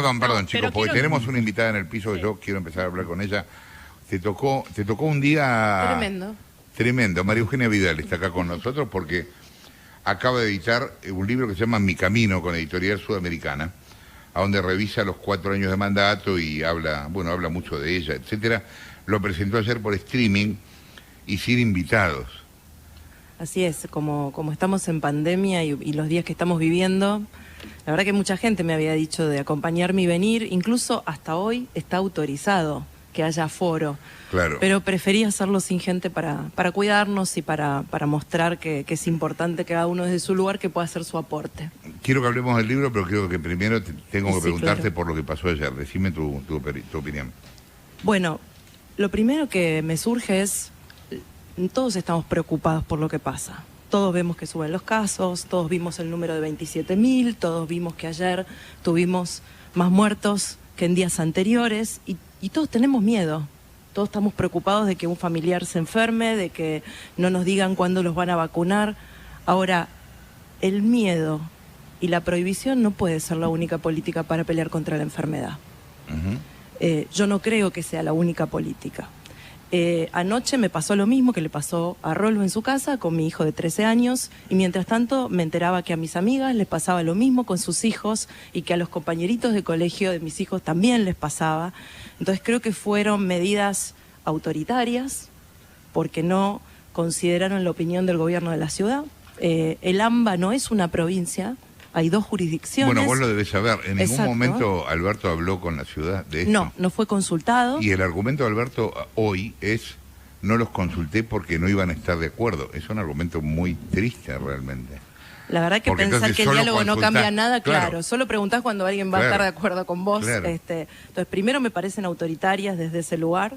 Perdón, chicos, pero porque quiero... tenemos una invitada en el piso que yo quiero empezar a hablar con ella. Te tocó un día... Tremendo. Tremendo. María Eugenia Vidal está acá con nosotros porque acaba de editar un libro que se llama Mi Camino, con Editorial Sudamericana, a donde revisa los 4 años de mandato y habla mucho de ella, etcétera. Lo presentó ayer por streaming y sin invitados. Así es, como estamos en pandemia y los días que estamos viviendo, la verdad que mucha gente me había dicho de acompañarme y venir, incluso hasta hoy está autorizado que haya aforo. Claro. Pero preferí hacerlo sin gente para cuidarnos y para mostrar que es importante que cada uno desde su lugar que pueda hacer su aporte. Quiero que hablemos del libro, pero creo que primero tengo que preguntarte claro. por lo que pasó ayer. Decime tu opinión. Bueno, lo primero que me surge es, todos estamos preocupados por lo que pasa. Todos vemos que suben los casos, todos vimos el número de 27.000, todos vimos que ayer tuvimos más muertos que en días anteriores y todos tenemos miedo. Todos estamos preocupados de que un familiar se enferme, de que no nos digan cuándo los van a vacunar. Ahora, el miedo y la prohibición no puede ser la única política para pelear contra la enfermedad. Yo no creo que sea la única política. Anoche me pasó lo mismo que le pasó a Rolo en su casa con mi hijo de 13 años y mientras tanto me enteraba que a mis amigas les pasaba lo mismo con sus hijos y que a los compañeritos de colegio de mis hijos también les pasaba. Entonces creo que fueron medidas autoritarias porque no consideraron la opinión del gobierno de la ciudad. El AMBA no es una provincia. Hay 2 jurisdicciones. Bueno, vos lo debés saber. En ningún Exacto. momento Alberto habló con la ciudad de esto. No fue consultado. Y el argumento de Alberto hoy es: no los consulté porque no iban a estar de acuerdo. Es un argumento muy triste realmente. La verdad que Porque pensar entonces que el solo diálogo no consultás, cambia nada, claro. claro. Solo preguntás cuando alguien va a estar de acuerdo con vos. Claro. Entonces, primero me parecen autoritarias desde ese lugar.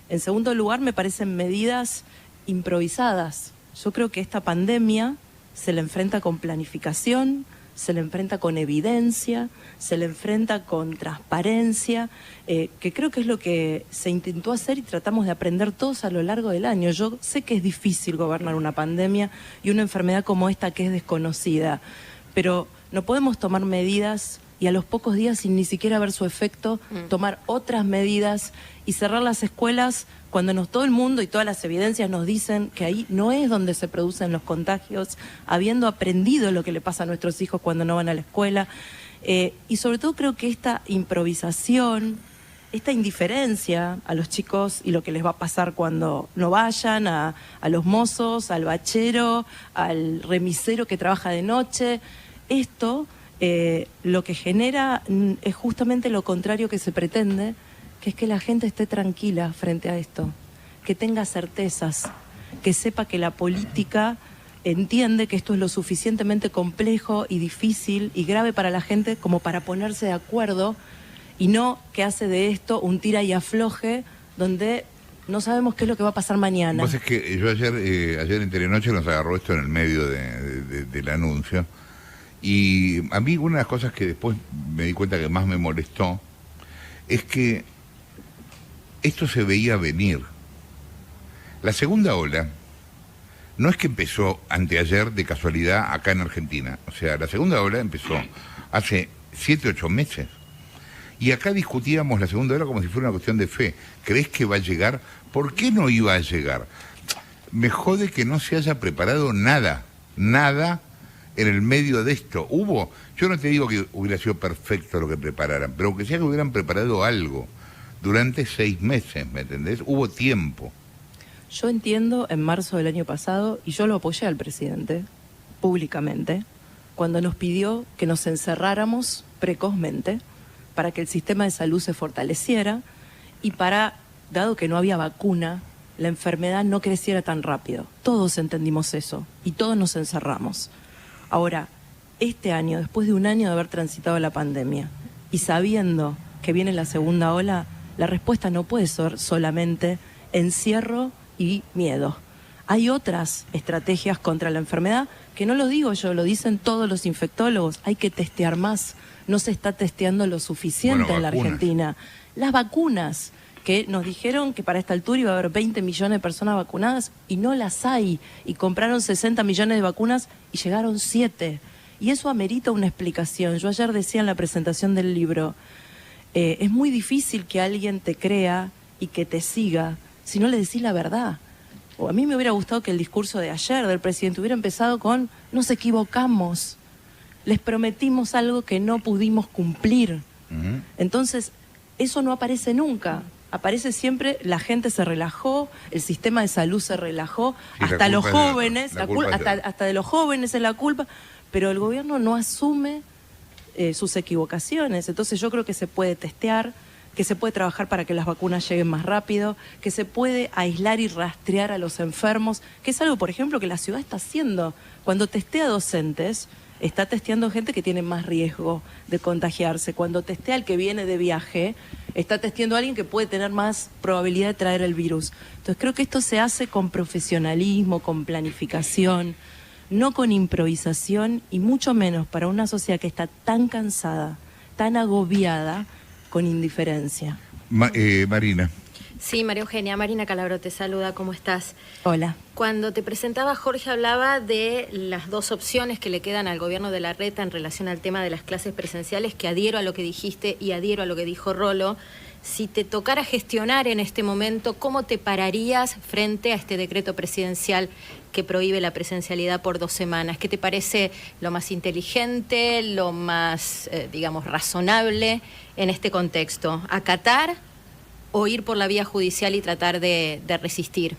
En segundo lugar, me parecen medidas improvisadas. Yo creo que esta pandemia se la enfrenta con planificación, se le enfrenta con evidencia, se le enfrenta con transparencia, que creo que es lo que se intentó hacer y tratamos de aprender todos a lo largo del año. Yo sé que es difícil gobernar una pandemia y una enfermedad como esta que es desconocida, pero no podemos tomar medidas y a los pocos días, sin ni siquiera ver su efecto, tomar otras medidas y cerrar las escuelas cuando todo el mundo y todas las evidencias nos dicen que ahí no es donde se producen los contagios, habiendo aprendido lo que le pasa a nuestros hijos cuando no van a la escuela. Y sobre todo creo que esta improvisación, esta indiferencia a los chicos y lo que les va a pasar cuando no vayan, a los mozos, al bachero, al remisero que trabaja de noche, esto lo que genera es justamente lo contrario que se pretende, que es que la gente esté tranquila frente a esto, que tenga certezas, que sepa que la política entiende que esto es lo suficientemente complejo y difícil y grave para la gente como para ponerse de acuerdo y no que hace de esto un tira y afloje donde no sabemos qué es lo que va a pasar mañana. Pues es que yo ayer en Telenoche nos agarró esto en el medio del anuncio y a mí una de las cosas que después me di cuenta que más me molestó es que esto se veía venir. La segunda ola no es que empezó anteayer de casualidad acá en Argentina. O sea, la segunda ola empezó hace 7, 8 meses. Y acá discutíamos la segunda ola como si fuera una cuestión de fe. ¿Crees que va a llegar? ¿Por qué no iba a llegar? Me jode que no se haya preparado nada en el medio de esto. Yo no te digo que hubiera sido perfecto lo que prepararan, pero aunque sea que hubieran preparado algo durante 6 meses, ¿me entendés? Hubo tiempo. Yo entiendo en marzo del año pasado, y yo lo apoyé al presidente públicamente, cuando nos pidió que nos encerráramos precozmente para que el sistema de salud se fortaleciera y dado que no había vacuna, la enfermedad no creciera tan rápido. Todos entendimos eso y todos nos encerramos. Ahora, este año, después de un año de haber transitado la pandemia y sabiendo que viene la segunda ola, la respuesta no puede ser solamente encierro y miedo. Hay otras estrategias contra la enfermedad que no lo digo yo, lo dicen todos los infectólogos. Hay que testear más. No se está testeando lo suficiente en la Argentina. Las vacunas, que nos dijeron que para esta altura iba a haber 20 millones de personas vacunadas y no las hay. Y compraron 60 millones de vacunas y llegaron 7. Y eso amerita una explicación. Yo ayer decía en la presentación del libro, Es muy difícil que alguien te crea y que te siga si no le decís la verdad. O a mí me hubiera gustado que el discurso de ayer del presidente hubiera empezado con: nos equivocamos, les prometimos algo que no pudimos cumplir. Entonces, eso no aparece nunca. Aparece siempre: la gente se relajó, el sistema de salud se relajó, sí, hasta los jóvenes, hasta de los jóvenes es la culpa, pero el gobierno no asume sus equivocaciones. Entonces yo creo que se puede testear, que se puede trabajar para que las vacunas lleguen más rápido, que se puede aislar y rastrear a los enfermos, que es algo, por ejemplo, que la ciudad está haciendo. Cuando testea docentes, está testeando gente que tiene más riesgo de contagiarse. Cuando testea al que viene de viaje, está testeando a alguien que puede tener más probabilidad de traer el virus. Entonces creo que esto se hace con profesionalismo, con planificación, no con improvisación, y mucho menos para una sociedad que está tan cansada, tan agobiada, con indiferencia. Marina. Sí, María Eugenia. Marina Calabro te saluda, ¿cómo estás? Hola. Cuando te presentaba, Jorge hablaba de las dos opciones que le quedan al gobierno de Larreta en relación al tema de las clases presenciales, que adhiero a lo que dijiste y adhiero a lo que dijo Rolo. Si te tocara gestionar en este momento, ¿cómo te pararías frente a este decreto presidencial que prohíbe la presencialidad por 2 semanas? ¿Qué te parece lo más inteligente, lo más, digamos, razonable en este contexto? ¿Acatar o ir por la vía judicial y tratar de resistir?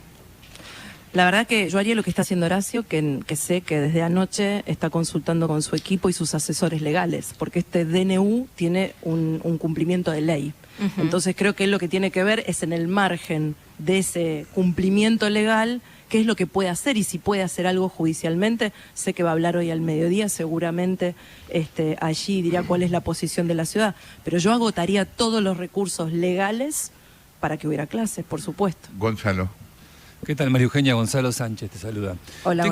La verdad que yo haría lo que está haciendo Horacio, que sé que desde anoche está consultando con su equipo y sus asesores legales, porque este DNU tiene un cumplimiento de ley. Entonces creo que él lo que tiene que ver es en el margen de ese cumplimiento legal, qué es lo que puede hacer y si puede hacer algo judicialmente. Sé que va a hablar hoy al mediodía, seguramente allí dirá cuál es la posición de la ciudad, pero yo agotaría todos los recursos legales para que hubiera clases, por supuesto. Gonzalo. ¿Qué tal, María Eugenia? Gonzalo Sánchez te saluda. Hola,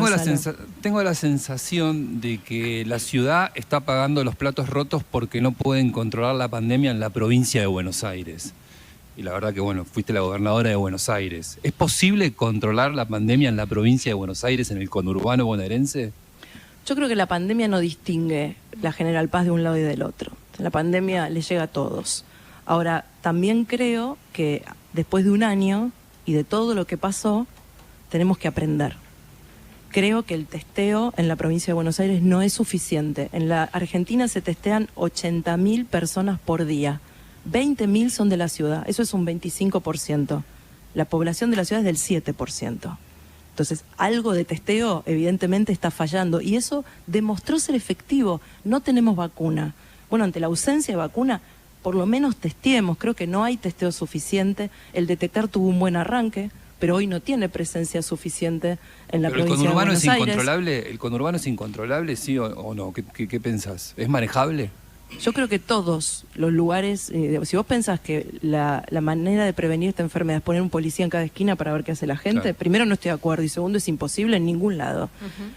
tengo la sensación de que la ciudad está pagando los platos rotos porque no pueden controlar la pandemia en la provincia de Buenos Aires. Y la verdad que, bueno, fuiste la gobernadora de Buenos Aires. ¿Es posible controlar la pandemia en la provincia de Buenos Aires, en el conurbano bonaerense? Yo creo que la pandemia no distingue la General Paz de un lado y del otro. La pandemia le llega a todos. Ahora, también creo que después de un año y de todo lo que pasó, tenemos que aprender. Creo que el testeo en la provincia de Buenos Aires no es suficiente. En la Argentina se testean 80.000 personas por día. 20.000 son de la ciudad, eso es un 25%. La población de la ciudad es del 7%. Entonces, algo de testeo evidentemente está fallando y eso demostró ser efectivo. No tenemos vacuna. Bueno, ante la ausencia de vacuna, por lo menos testeemos. Creo que no hay testeo suficiente. El Detectar tuvo un buen arranque, pero hoy no tiene presencia suficiente en la provincia de Buenos Aires. ¿El conurbano es incontrolable, sí o no? ¿Qué pensás? ¿Es manejable? Yo creo que todos los lugares, si vos pensás que la manera de prevenir esta enfermedad es poner un policía en cada esquina para ver qué hace la gente, claro. Primero no estoy de acuerdo y segundo es imposible en ningún lado.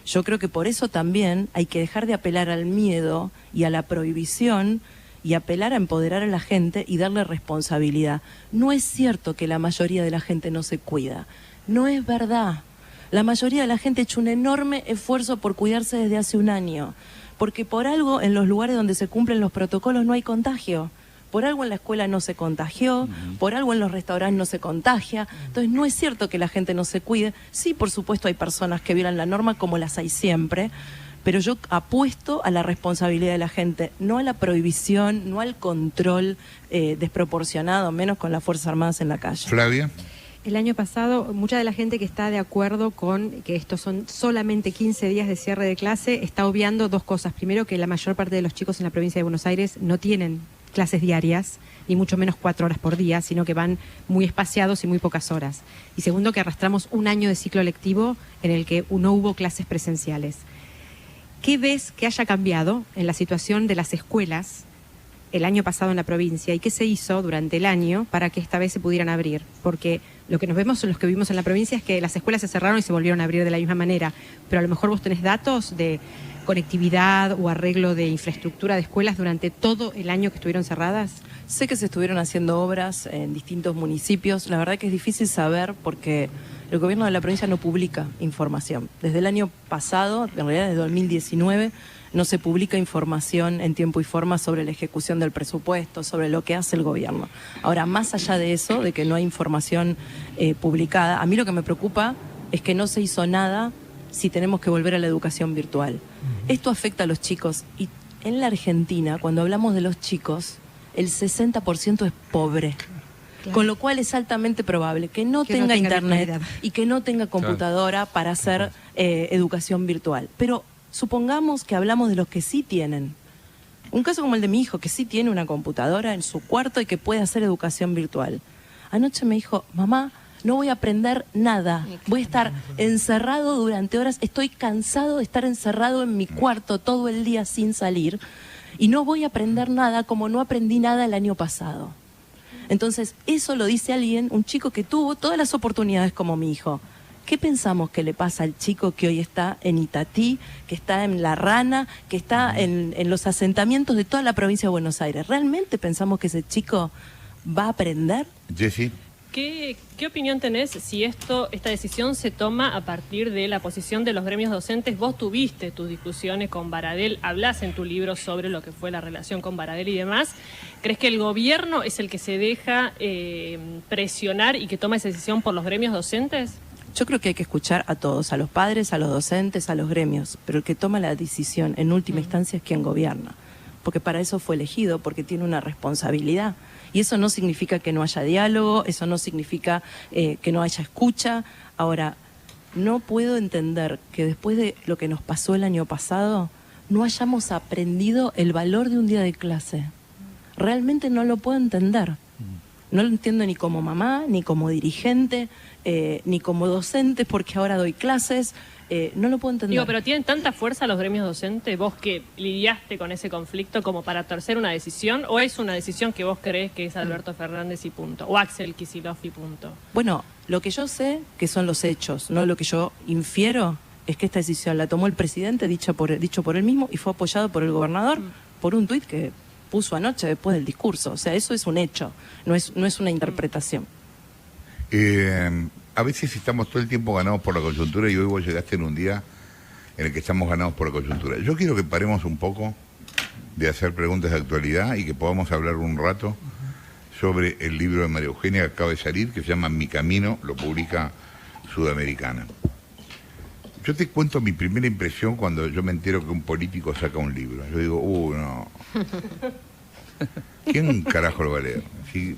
Yo creo que por eso también hay que dejar de apelar al miedo y a la prohibición y apelar a empoderar a la gente y darle responsabilidad. No es cierto que la mayoría de la gente no se cuida. No es verdad. La mayoría de la gente ha hecho un enorme esfuerzo por cuidarse desde hace un año. Porque por algo en los lugares donde se cumplen los protocolos no hay contagio. Por algo en la escuela no se contagió, por algo en los restaurantes no se contagia. Entonces no es cierto que la gente no se cuide. Sí, por supuesto hay personas que violan la norma como las hay siempre, pero yo apuesto a la responsabilidad de la gente, no a la prohibición, no al control desproporcionado, menos con las Fuerzas Armadas en la calle. Flavia. El año pasado, mucha de la gente que está de acuerdo con que estos son solamente 15 días de cierre de clase, está obviando dos cosas. Primero, que la mayor parte de los chicos en la provincia de Buenos Aires no tienen clases diarias, ni mucho menos 4 horas por día, sino que van muy espaciados y muy pocas horas. Y segundo, que arrastramos un año de ciclo lectivo en el que no hubo clases presenciales. ¿Qué ves que haya cambiado en la situación de las escuelas el año pasado en la provincia y qué se hizo durante el año para que esta vez se pudieran abrir? Porque lo que nos vemos, los que vivimos en la provincia, es que las escuelas se cerraron y se volvieron a abrir de la misma manera, pero a lo mejor vos tenés datos de conectividad o arreglo de infraestructura de escuelas durante todo el año que estuvieron cerradas. Sé que se estuvieron haciendo obras en distintos municipios. La verdad que es difícil saber porque El gobierno de la provincia no publica información. Desde el año pasado, en realidad desde 2019, no se publica información en tiempo y forma sobre la ejecución del presupuesto, sobre lo que hace el gobierno. Ahora, más allá de eso, de que no hay información publicada, a mí lo que me preocupa es que no se hizo nada si tenemos que volver a la educación virtual. Esto afecta a los chicos y en la Argentina, cuando hablamos de los chicos, el 60% es pobre. Claro. Con lo cual es altamente probable que no tenga internet y que no tenga computadora para hacer educación virtual. Pero supongamos que hablamos de los que sí tienen. Un caso como el de mi hijo, que sí tiene una computadora en su cuarto y que puede hacer educación virtual. Anoche me dijo, mamá, no voy a aprender nada, voy a estar encerrado durante horas, estoy cansado de estar encerrado en mi cuarto todo el día sin salir y no voy a aprender nada como no aprendí nada el año pasado. Entonces, eso lo dice alguien, un chico que tuvo todas las oportunidades como mi hijo. ¿Qué pensamos que le pasa al chico que hoy está en Itatí, que está en La Rana, que está en los asentamientos de toda la provincia de Buenos Aires? ¿Realmente pensamos que ese chico va a aprender? Jessy. ¿Qué opinión tenés si esta decisión se toma a partir de la posición de los gremios docentes? Vos tuviste tus discusiones con Baradel, hablás en tu libro sobre lo que fue la relación con Baradel y demás. ¿Crees que el gobierno es el que se deja presionar y que toma esa decisión por los gremios docentes? Yo creo que hay que escuchar a todos, a los padres, a los docentes, a los gremios, pero el que toma la decisión en última instancia es quien gobierna, porque para eso fue elegido, porque tiene una responsabilidad. Y eso no significa que no haya diálogo, eso no significa que no haya escucha. Ahora, no puedo entender que después de lo que nos pasó el año pasado, no hayamos aprendido el valor de un día de clase. Realmente no lo puedo entender. No lo entiendo ni como mamá, ni como dirigente, ni como docente, porque ahora doy clases. No lo puedo entender. Digo, pero ¿tienen tanta fuerza los gremios docentes, vos que lidiaste con ese conflicto, como para torcer una decisión? ¿O es una decisión que vos creés que es Alberto Fernández y punto? ¿O Axel Kicillof y punto? Bueno, lo que yo sé que son los hechos, no lo que yo infiero es que esta decisión la tomó el presidente, dicho por él mismo, y fue apoyado por el gobernador por un tuit que puso anoche después del discurso. O sea, eso es un hecho, no es una interpretación. A veces estamos todo el tiempo ganados por la coyuntura y hoy vos llegaste en un día en el que estamos ganados por la coyuntura. Yo quiero que paremos un poco de hacer preguntas de actualidad y que podamos hablar un rato sobre el libro de María Eugenia que acaba de salir, que se llama Mi Camino, lo publica Sudamericana. Yo te cuento mi primera impresión cuando yo me entero que un político saca un libro. Yo digo, no. ¿Quién carajo lo va a leer? Si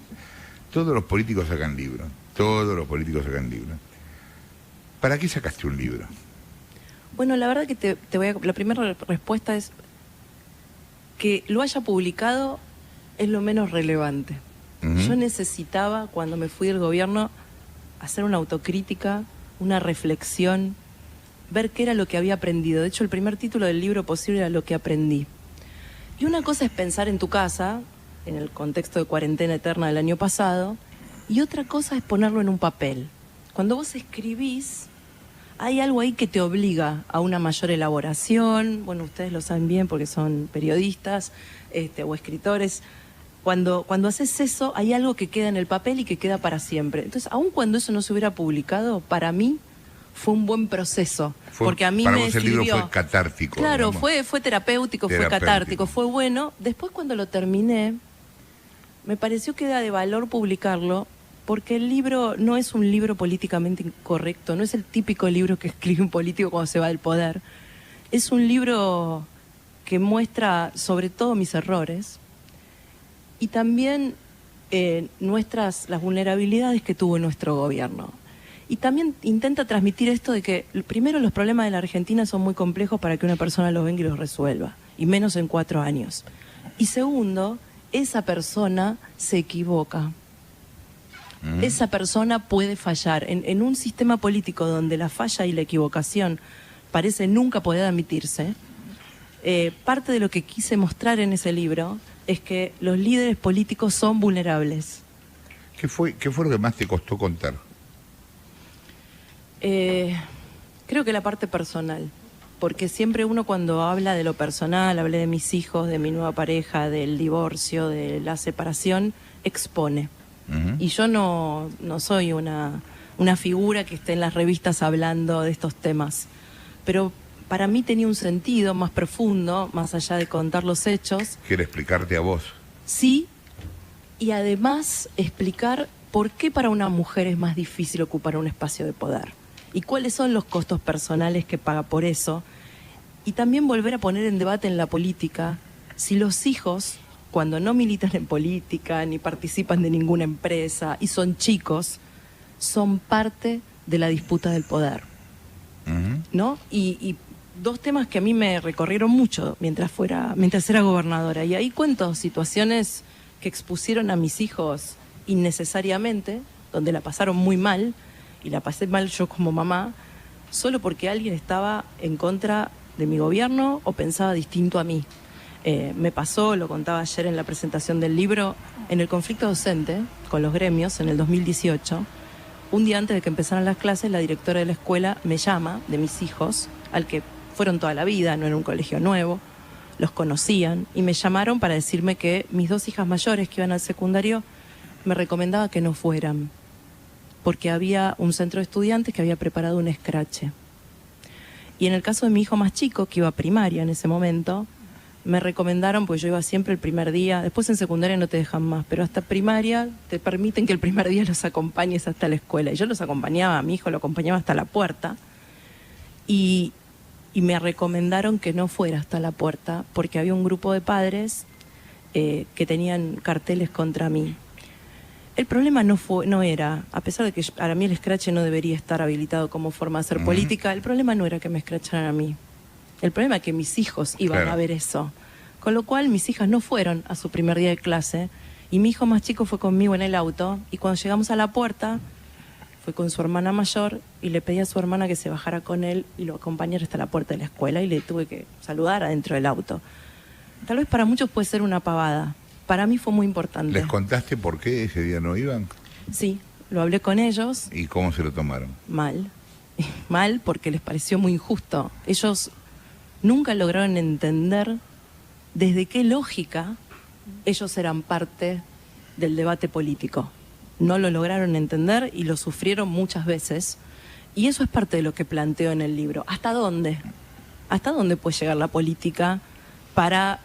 todos los políticos sacan libros. Todos los políticos sacan libros. ¿Para qué sacaste un libro? Bueno, la verdad que la primera respuesta es que lo haya publicado es lo menos relevante. Yo necesitaba, cuando me fui del gobierno, hacer una autocrítica, una reflexión, ver qué era lo que había aprendido. De hecho, el primer título del libro posible era Lo que aprendí. Y una cosa es pensar en tu casa, en el contexto de cuarentena eterna del año pasado, y otra cosa es ponerlo en un papel. Cuando vos escribís, hay algo ahí que te obliga a una mayor elaboración. Bueno, ustedes lo saben bien porque son periodistas o escritores. Cuando haces eso, hay algo que queda en el papel y que queda para siempre. Entonces, aun cuando eso no se hubiera publicado, para mí fue un buen proceso. Porque a mí para me vos el libro fue catártico. Claro, fue terapéutico, fue catártico, fue bueno. Después, cuando lo terminé, me pareció que era de valor publicarlo, porque el libro no es un libro políticamente incorrecto, no es el típico libro que escribe un político cuando se va del poder. Es un libro que muestra sobre todo mis errores y también las vulnerabilidades que tuvo nuestro gobierno. Y también intenta transmitir esto de que, primero, los problemas de la Argentina son muy complejos para que una persona los venga y los resuelva, y menos en 4 años. Y segundo, esa persona se equivoca. Esa persona puede fallar. En un sistema político donde la falla y la equivocación parece nunca poder admitirse, parte de lo que quise mostrar en ese libro es que los líderes políticos son vulnerables. ¿Qué fue lo que más te costó contar? Creo que la parte personal, porque siempre uno cuando habla de lo personal, hablé de mis hijos, de mi nueva pareja, del divorcio, de la separación, expone. Y yo no soy una una figura que esté en las revistas hablando de estos temas. Pero para mí tenía un sentido más profundo, más allá de contar los hechos. Quiere explicarte a vos. Sí, y además explicar por qué para una mujer es más difícil ocupar un espacio de poder y cuáles son los costos personales que paga por eso. Y también volver a poner en debate en la política si los hijos, cuando no militan en política ni participan de ninguna empresa y son chicos, son parte de la disputa del poder, ¿no? Y dos temas que a mí me recorrieron mucho mientras era gobernadora. Y ahí cuento situaciones que expusieron a mis hijos innecesariamente, donde la pasaron muy mal, y la pasé mal yo como mamá, solo porque alguien estaba en contra de mi gobierno o pensaba distinto a mí. Me pasó, lo contaba ayer en la presentación del libro, en el conflicto docente con los gremios en el 2018, un día antes de que empezaran las clases, la directora de la escuela me llama, de mis hijos, al que fueron toda la vida, no era un colegio nuevo, los conocían, y me llamaron para decirme que mis dos hijas mayores que iban al secundario me recomendaba que no fueran, porque había un centro de estudiantes que había preparado un escrache. Y en el caso de mi hijo más chico, que iba a primaria en ese momento, me recomendaron, pues yo iba siempre el primer día, después en secundaria no te dejan más, pero hasta primaria te permiten que el primer día los acompañes hasta la escuela. Y yo los acompañaba, a mi hijo lo acompañaba hasta la puerta, y me recomendaron que no fuera hasta la puerta, porque había un grupo de padres que tenían carteles contra mí. El problema no era, a pesar de que para mí el escrache no debería estar habilitado como forma de hacer política, el problema no era que me escracharan a mí. El problema es que mis hijos iban a ver eso. Con lo cual mis hijas no fueron a su primer día de clase y mi hijo más chico fue conmigo en el auto, y cuando llegamos a la puerta fue con su hermana mayor y le pedí a su hermana que se bajara con él y lo acompañara hasta la puerta de la escuela, y le tuve que saludar adentro del auto. Tal vez para muchos puede ser una pavada. Para mí fue muy importante. ¿Les contaste por qué ese día no iban? Sí, lo hablé con ellos. ¿Y cómo se lo tomaron? Mal. Mal porque les pareció muy injusto. Ellos nunca lograron entender desde qué lógica ellos eran parte del debate político. No lo lograron entender y lo sufrieron muchas veces. Y eso es parte de lo que planteo en el libro. ¿Hasta dónde? ¿Hasta dónde puede llegar la política para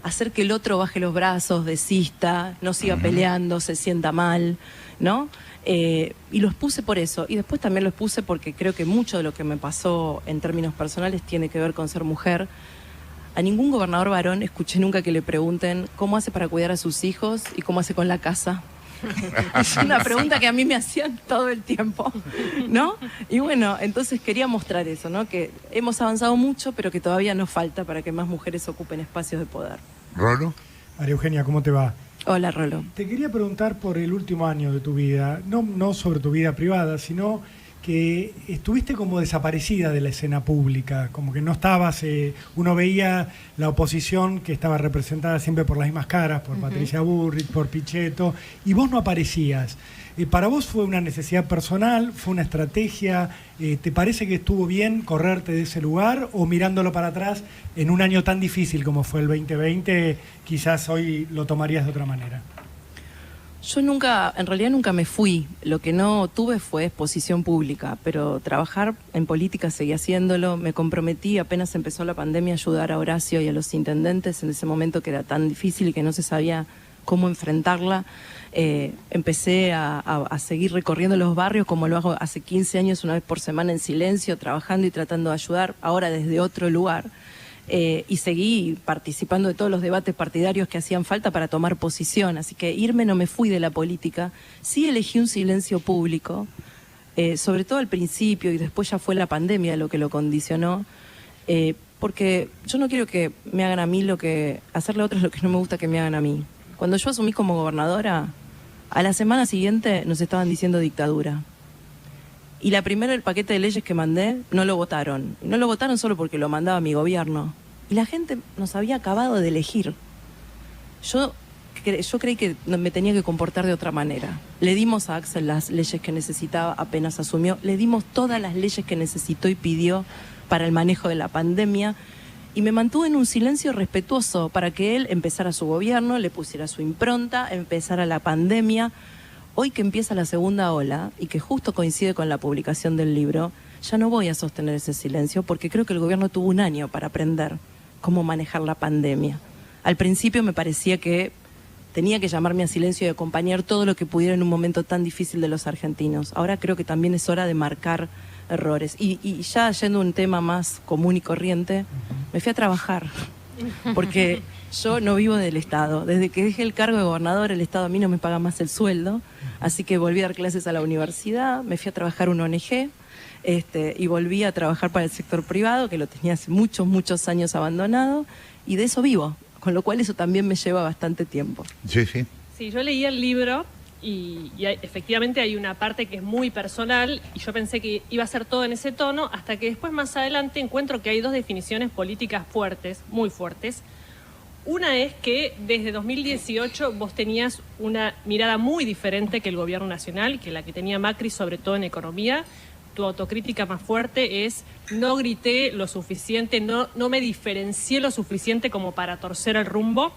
hacer que el otro baje los brazos, desista, no siga peleando, se sienta mal, ¿no? Y los puse por eso. Y después también los puse porque creo que mucho de lo que me pasó en términos personales tiene que ver con ser mujer. A ningún gobernador varón escuché nunca que le pregunten cómo hace para cuidar a sus hijos y cómo hace con la casa. Es una pregunta que a mí me hacían todo el tiempo, ¿no? Y bueno, entonces quería mostrar eso, ¿no? Que hemos avanzado mucho, pero que todavía nos falta para que más mujeres ocupen espacios de poder. ¿Rolo? María Eugenia, ¿cómo te va? Hola, Rolo. Te quería preguntar por el último año de tu vida, no sobre tu vida privada, sino que estuviste como desaparecida de la escena pública, como que no estabas, uno veía la oposición que estaba representada siempre por las mismas caras, por Patricia Bullrich, por Pichetto, y vos no aparecías. ¿Para vos fue una necesidad personal, fue una estrategia? ¿Te parece que estuvo bien correrte de ese lugar, o mirándolo para atrás, en un año tan difícil como fue el 2020, quizás hoy lo tomarías de otra manera? Yo en realidad nunca me fui. Lo que no tuve fue exposición pública, pero trabajar en política seguí haciéndolo. Me comprometí, apenas empezó la pandemia, a ayudar a Horacio y a los intendentes en ese momento que era tan difícil y que no se sabía cómo enfrentarla. Empecé a seguir recorriendo los barrios como lo hago hace 15 años, una vez por semana en silencio, trabajando y tratando de ayudar, ahora desde otro lugar. Y seguí participando de todos los debates partidarios que hacían falta para tomar posición. Así que no me fui de la política. Sí elegí un silencio público, sobre todo al principio, y después ya fue la pandemia lo que lo condicionó, porque yo no quiero que me hagan a mí hacerle a otros lo que no me gusta que me hagan a mí. Cuando yo asumí como gobernadora, a la semana siguiente nos estaban diciendo dictadura. Y la primera, el paquete de leyes que mandé, no lo votaron. Y no lo votaron solo porque lo mandaba mi gobierno. Y la gente nos había acabado de elegir. Yo creí que me tenía que comportar de otra manera. Le dimos a Axel las leyes que necesitaba apenas asumió. Le dimos todas las leyes que necesitó y pidió para el manejo de la pandemia. Y me mantuve en un silencio respetuoso para que él empezara su gobierno, le pusiera su impronta, empezara la pandemia. Hoy que empieza la segunda ola y que justo coincide con la publicación del libro, ya no voy a sostener ese silencio porque creo que el gobierno tuvo un año para aprender cómo manejar la pandemia. Al principio me parecía que tenía que llamarme a silencio y acompañar todo lo que pudiera en un momento tan difícil de los argentinos. Ahora creo que también es hora de marcar errores. Y ya yendo a un tema más común y corriente, me fui a trabajar, porque yo no vivo del Estado. Desde que dejé el cargo de gobernador, el Estado a mí no me paga más el sueldo, así que volví a dar clases a la universidad, me fui a trabajar en una ONG, y volví a trabajar para el sector privado, que lo tenía hace muchos, muchos años abandonado, y de eso vivo, con lo cual eso también me lleva bastante tiempo. Sí, sí. Sí, yo leí el libro y efectivamente hay una parte que es muy personal y yo pensé que iba a ser todo en ese tono, hasta que después más adelante encuentro que hay dos definiciones políticas fuertes, muy fuertes. Una es que desde 2018 vos tenías una mirada muy diferente que el gobierno nacional, que la que tenía Macri, sobre todo en economía. Tu autocrítica más fuerte es: no grité lo suficiente, no me diferencié lo suficiente como para torcer el rumbo.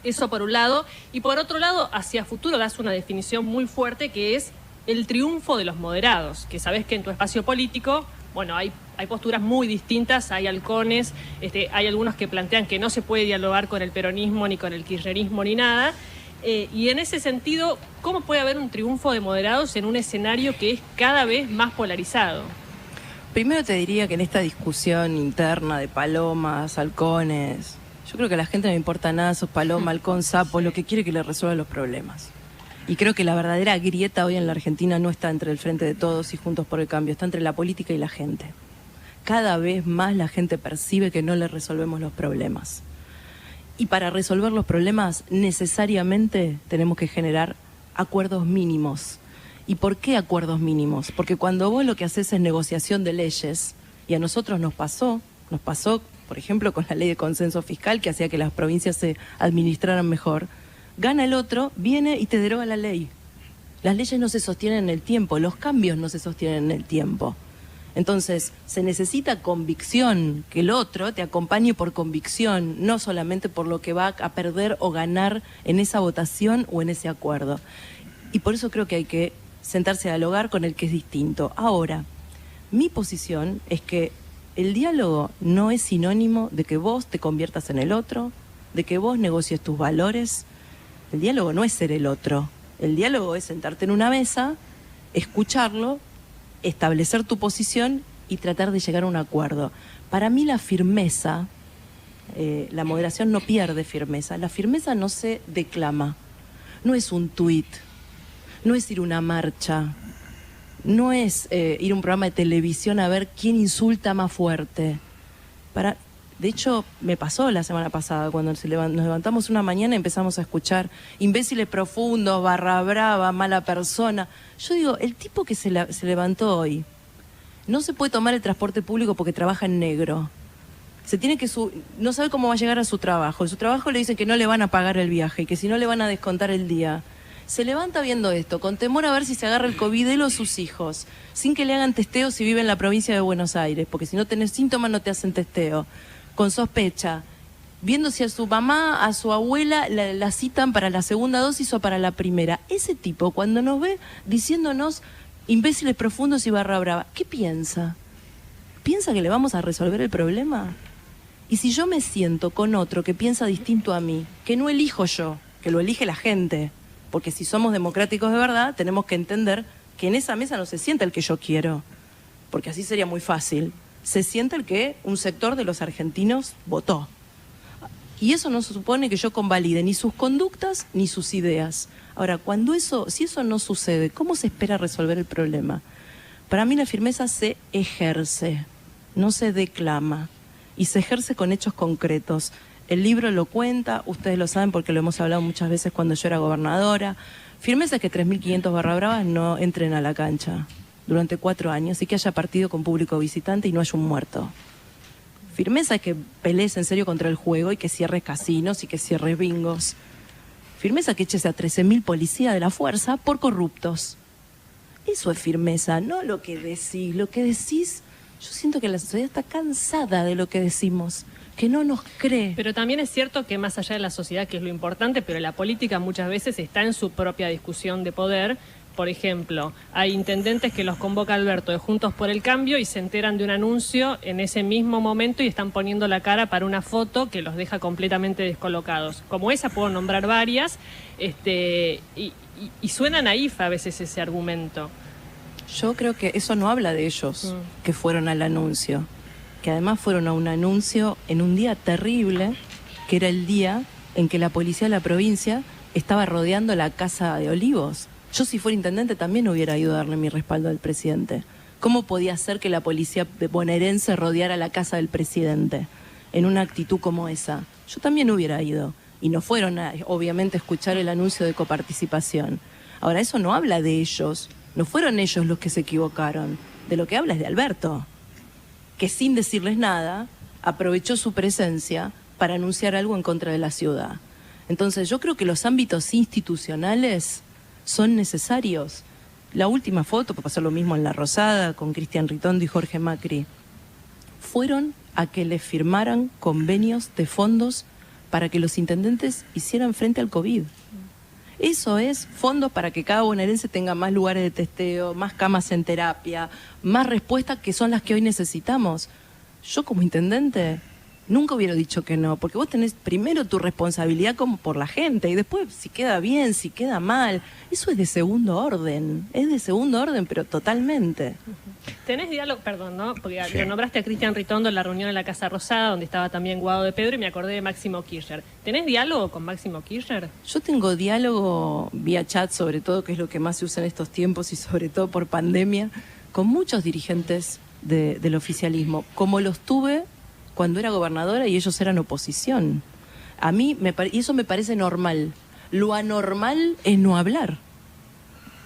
Eso por un lado. Y por otro lado, hacia futuro das una definición muy fuerte que es el triunfo de los moderados, que sabés que en tu espacio político, bueno, hay posturas muy distintas, hay halcones, hay algunos que plantean que no se puede dialogar con el peronismo, ni con el kirchnerismo, ni nada. Y en ese sentido, ¿cómo puede haber un triunfo de moderados en un escenario que es cada vez más polarizado? Primero te diría que en esta discusión interna de palomas, halcones, yo creo que a la gente no le importa nada, sos paloma, halcón, sapo, lo que quiere que le resuelva los problemas. Y creo que la verdadera grieta hoy en la Argentina no está entre el Frente de Todos y Juntos por el Cambio, está entre la política y la gente. Cada vez más la gente percibe que no le resolvemos los problemas. Y para resolver los problemas necesariamente tenemos que generar acuerdos mínimos. ¿Y por qué acuerdos mínimos? Porque cuando vos lo que haces es negociación de leyes, y a nosotros nos pasó, por ejemplo, con la ley de consenso fiscal que hacía que las provincias se administraran mejor, gana el otro, viene y te deroga la ley. Las leyes no se sostienen en el tiempo, los cambios no se sostienen en el tiempo. Entonces, se necesita convicción, que el otro te acompañe por convicción, no solamente por lo que va a perder o ganar en esa votación o en ese acuerdo. Y por eso creo que hay que sentarse a dialogar con el que es distinto. Ahora, mi posición es que el diálogo no es sinónimo de que vos te conviertas en el otro, de que vos negocies tus valores. El diálogo no es ser el otro. El diálogo es sentarte en una mesa, escucharlo, establecer tu posición y tratar de llegar a un acuerdo. Para mí la firmeza, la moderación no pierde firmeza. La firmeza no se declama. No es un tuit, no es ir a una marcha, no es ir a un programa de televisión a ver quién insulta más fuerte. De hecho, me pasó la semana pasada, cuando nos levantamos una mañana y empezamos a escuchar imbéciles profundos, barra brava, mala persona. Yo digo, el tipo que se levantó hoy no se puede tomar el transporte público porque trabaja en negro. No sabe cómo va a llegar a su trabajo. En su trabajo le dicen que no le van a pagar el viaje y que si no le van a descontar el día. Se levanta viendo esto, con temor a ver si se agarra el COVID él o sus hijos, sin que le hagan testeo si vive en la provincia de Buenos Aires, porque si no tenés síntomas no te hacen testeo. Con sospecha, viendo si a su mamá, a su abuela la citan para la segunda dosis o para la primera. Ese tipo, cuando nos ve diciéndonos imbéciles profundos y barra brava, ¿qué piensa? ¿Piensa que le vamos a resolver el problema? Y si yo me siento con otro que piensa distinto a mí, que no elijo yo, que lo elige la gente, porque si somos democráticos de verdad, tenemos que entender que en esa mesa no se sienta el que yo quiero, porque así sería muy fácil. Se siente el que un sector de los argentinos votó. Y eso no supone que yo convalide ni sus conductas ni sus ideas. Ahora, si eso no sucede, ¿cómo se espera resolver el problema? Para mí la firmeza se ejerce, no se declama, y se ejerce con hechos concretos. El libro lo cuenta, ustedes lo saben porque lo hemos hablado muchas veces cuando yo era gobernadora. Firmeza es que 3.500 barra bravas no entren a la cancha durante 4 años y que haya partido con público visitante y no haya un muerto. Firmeza es que pelees en serio contra el juego y que cierres casinos y que cierres bingos. Firmeza es que eches a 13.000 policías de la fuerza por corruptos. Eso es firmeza, no lo que decís. Lo que decís, yo siento que la sociedad está cansada de lo que decimos. que no nos cree. Pero también es cierto que más allá de la sociedad, que es lo importante, pero la política muchas veces está en su propia discusión de poder. Por ejemplo, hay intendentes que los convoca Alberto de Juntos por el Cambio y se enteran de un anuncio en ese mismo momento y están poniendo la cara para una foto que los deja completamente descolocados. Como esa puedo nombrar varias, y suena naif a veces ese argumento. Yo creo que eso no habla de ellos que fueron al anuncio, que además fueron a un anuncio en un día terrible, que era el día en que la policía de la provincia estaba rodeando la Casa de Olivos. Yo, si fuera intendente, también hubiera ido a darle mi respaldo al presidente. ¿Cómo podía ser que la policía bonaerense rodeara la casa del presidente en una actitud como esa? Yo también hubiera ido. Y no fueron a, obviamente, a escuchar el anuncio de coparticipación. Ahora, eso no habla de ellos. No fueron ellos los que se equivocaron. De lo que habla es de Alberto, que sin decirles nada, aprovechó su presencia para anunciar algo en contra de la ciudad. Entonces, yo creo que los ámbitos institucionales son necesarios. La última foto, pasó lo mismo en La Rosada, con Cristian Ritondo y Jorge Macri, fueron a que les firmaran convenios de fondos para que los intendentes hicieran frente al COVID. Eso es fondos para que cada bonaerense tenga más lugares de testeo, más camas en terapia, más respuestas, que son las que hoy necesitamos. Yo, como intendente, nunca hubiera dicho que no, porque vos tenés primero tu responsabilidad como por la gente y después si queda bien, si queda mal. Eso es de segundo orden, pero totalmente. ¿Tenés diálogo? Perdón, ¿no? Porque lo nombraste a Cristian Ritondo en la reunión en la Casa Rosada, donde estaba también Guado de Pedro, y me acordé de Máximo Kirchner. ¿Tenés diálogo con Máximo Kirchner? Yo tengo diálogo vía chat, sobre todo, que es lo que más se usa en estos tiempos y sobre todo por pandemia, con muchos dirigentes del oficialismo, como los tuve cuando era gobernadora y ellos eran oposición. A mí, y eso me parece normal. Lo anormal es no hablar.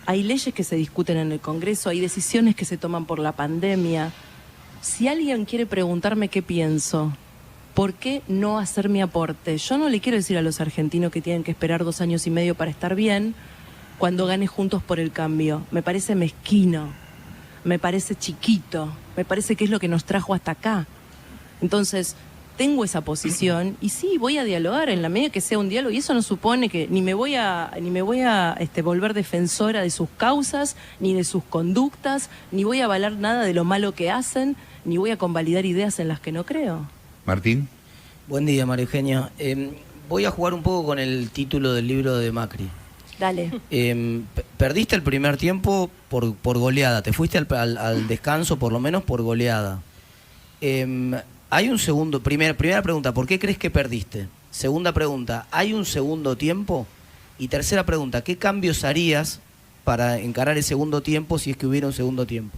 Hay leyes que se discuten en el Congreso, hay decisiones que se toman por la pandemia. Si alguien quiere preguntarme qué pienso, ¿por qué no hacer mi aporte? Yo no le quiero decir a los argentinos que tienen que esperar 2 años y medio para estar bien cuando gane Juntos por el Cambio. Me parece mezquino, me parece chiquito, me parece que es lo que nos trajo hasta acá. Entonces, tengo esa posición y sí, voy a dialogar en la medida que sea un diálogo, y eso no supone que ni me voy a volver defensora de sus causas, ni de sus conductas, ni voy a avalar nada de lo malo que hacen, ni voy a convalidar ideas en las que no creo. Martín. Buen día, María Eugenia. Voy a jugar un poco con el título del libro de Macri. Dale. Perdiste el primer tiempo por goleada, te fuiste al descanso por lo menos por goleada. Hay un segundo, primera pregunta, ¿por qué crees que perdiste? Segunda pregunta, ¿hay un segundo tiempo? Y tercera pregunta, ¿qué cambios harías para encarar el segundo tiempo si es que hubiera un segundo tiempo?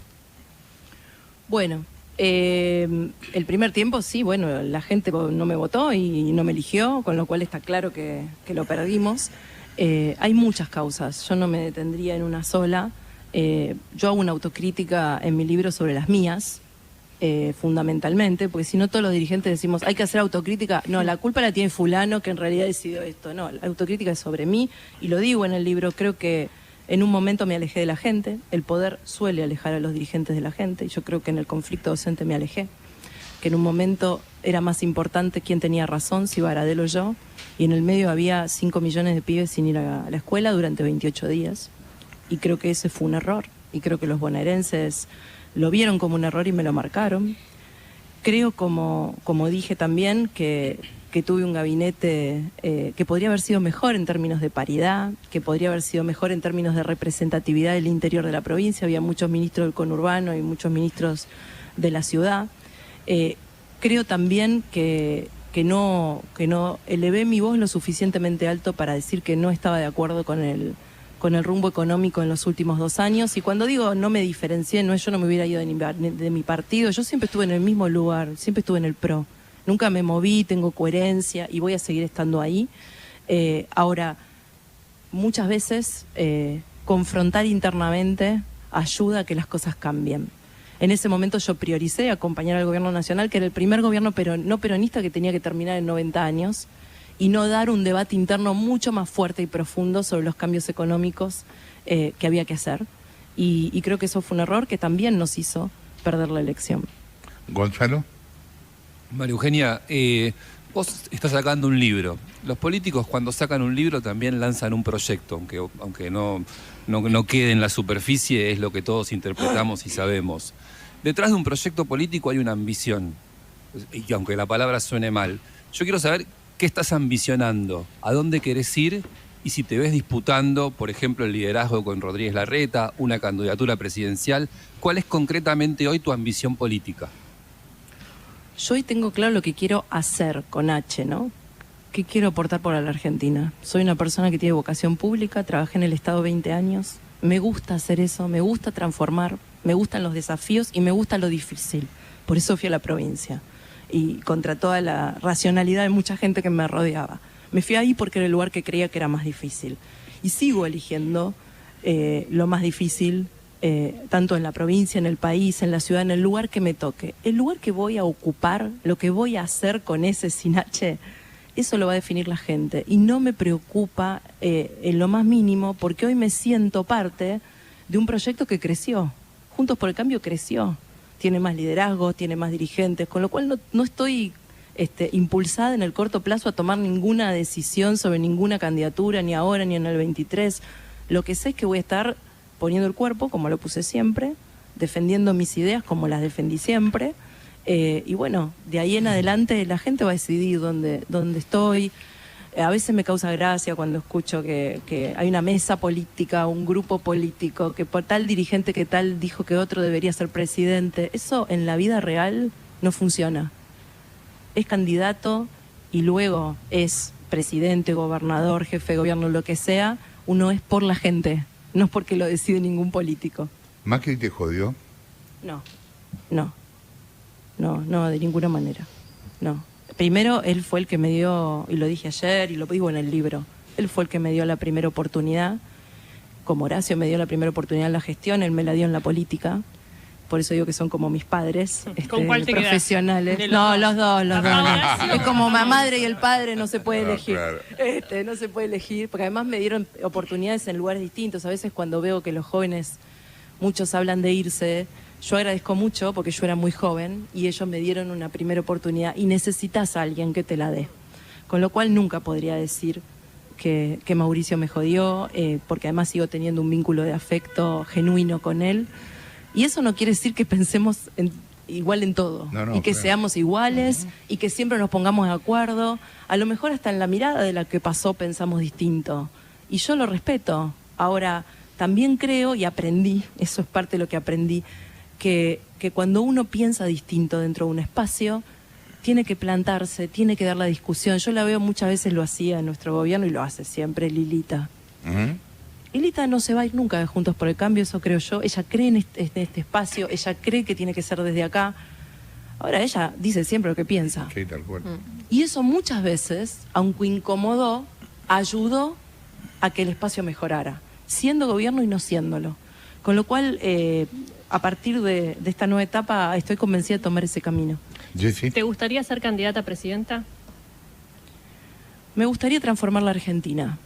Bueno, el primer tiempo sí, bueno, la gente no me votó y no me eligió, con lo cual está claro que lo perdimos. Hay muchas causas, yo no me detendría en una sola. Yo hago una autocrítica en mi libro sobre las mías, fundamentalmente, porque si no todos los dirigentes decimos hay que hacer autocrítica, no, la culpa la tiene fulano que en realidad decidió esto, no, la autocrítica es sobre mí y lo digo en el libro. Creo que en un momento me alejé de la gente, el poder suele alejar a los dirigentes de la gente y yo creo que en el conflicto docente me alejé, que en un momento era más importante quién tenía razón, si Baradel o yo, y en el medio había 5 millones de pibes sin ir a la escuela durante 28 días y creo que ese fue un error y creo que los bonaerenses lo vieron como un error y me lo marcaron. Creo, como dije también, que tuve un gabinete que podría haber sido mejor en términos de paridad, que podría haber sido mejor en términos de representatividad del interior de la provincia. Había muchos ministros del conurbano y muchos ministros de la ciudad. Creo también que no elevé mi voz lo suficientemente alto para decir que no estaba de acuerdo con el rumbo económico en los últimos 2 años. Y cuando digo no me diferencié, no es yo no me hubiera ido de mi partido, yo siempre estuve en el mismo lugar, siempre estuve en el PRO. Nunca me moví, tengo coherencia y voy a seguir estando ahí. Ahora, muchas veces confrontar internamente ayuda a que las cosas cambien. En ese momento yo prioricé acompañar al gobierno nacional, que era el primer gobierno no peronista que tenía que terminar en 90 años, y no dar un debate interno mucho más fuerte y profundo sobre los cambios económicos que había que hacer. Y creo que eso fue un error que también nos hizo perder la elección. Gonzalo. María Eugenia, vos estás sacando un libro. Los políticos cuando sacan un libro también lanzan un proyecto, aunque no quede en la superficie, es lo que todos interpretamos y sabemos. Detrás de un proyecto político hay una ambición, y aunque la palabra suene mal, yo quiero saber qué estás ambicionando, a dónde querés ir y si te ves disputando, por ejemplo, el liderazgo con Rodríguez Larreta, una candidatura presidencial. ¿Cuál es concretamente hoy tu ambición política? Yo hoy tengo claro lo que quiero hacer con H, ¿no? ¿Qué quiero aportar por la Argentina? Soy una persona que tiene vocación pública, trabajé en el Estado 20 años, me gusta hacer eso, me gusta transformar, me gustan los desafíos y me gusta lo difícil. Por eso fui a la provincia y contra toda la racionalidad de mucha gente que me rodeaba. Me fui ahí porque era el lugar que creía que era más difícil. Y sigo eligiendo lo más difícil, tanto en la provincia, en el país, en la ciudad, en el lugar que me toque. El lugar que voy a ocupar, lo que voy a hacer con ese sin H, eso lo va a definir la gente. Y no me preocupa en lo más mínimo, porque hoy me siento parte de un proyecto que creció. Juntos por el Cambio creció. Tiene más liderazgo, tiene más dirigentes, con lo cual no estoy impulsada en el corto plazo a tomar ninguna decisión sobre ninguna candidatura, ni ahora ni en el 23. Lo que sé es que voy a estar poniendo el cuerpo, como lo puse siempre, defendiendo mis ideas como las defendí siempre, y bueno, de ahí en adelante la gente va a decidir dónde estoy. A veces me causa gracia cuando escucho que hay una mesa política, un grupo político, que por tal dirigente que tal dijo que otro debería ser presidente. Eso en la vida real no funciona. Es candidato y luego es presidente, gobernador, jefe de gobierno, lo que sea. Uno es por la gente, no es porque lo decide ningún político. ¿Macri te jodió? No, de ninguna manera, no. Primero, él fue el que me dio, y lo dije ayer y lo digo en el libro, él fue el que me dio la primera oportunidad. Como Horacio me dio la primera oportunidad en la gestión, él me la dio en la política. Por eso digo que son como mis padres, ¿Con cuál te profesionales. quedás? No, los dos. No. Es como la madre y el padre, no se puede elegir. Claro. No se puede elegir, porque además me dieron oportunidades en lugares distintos. A veces cuando veo que los jóvenes, muchos hablan de irse, yo agradezco mucho porque yo era muy joven y ellos me dieron una primera oportunidad y necesitas a alguien que te la dé. Con lo cual nunca podría decir que Mauricio me jodió, porque además sigo teniendo un vínculo de afecto genuino con él. Y eso no quiere decir que pensemos igual en todo, y que seamos iguales, y que siempre nos pongamos de acuerdo. A lo mejor hasta en la mirada de la que pasó pensamos distinto. Y yo lo respeto. Ahora, también creo, y aprendí, eso es parte de lo que aprendí, que cuando uno piensa distinto dentro de un espacio, tiene que plantarse, tiene que dar la discusión. Yo la veo muchas veces, lo hacía en nuestro gobierno y lo hace siempre Lilita. Lilita no se va a ir nunca de Juntos por el Cambio, eso creo yo. Ella cree en este espacio, ella cree que tiene que ser desde acá. Ahora ella dice siempre lo que piensa. Sí, tal cual. Y eso muchas veces, aunque incomodó, ayudó a que el espacio mejorara, siendo gobierno y no siéndolo. Con lo cual, a partir de esta nueva etapa, estoy convencida de tomar ese camino. Jessy. ¿Te gustaría ser candidata a presidenta? Me gustaría transformar la Argentina.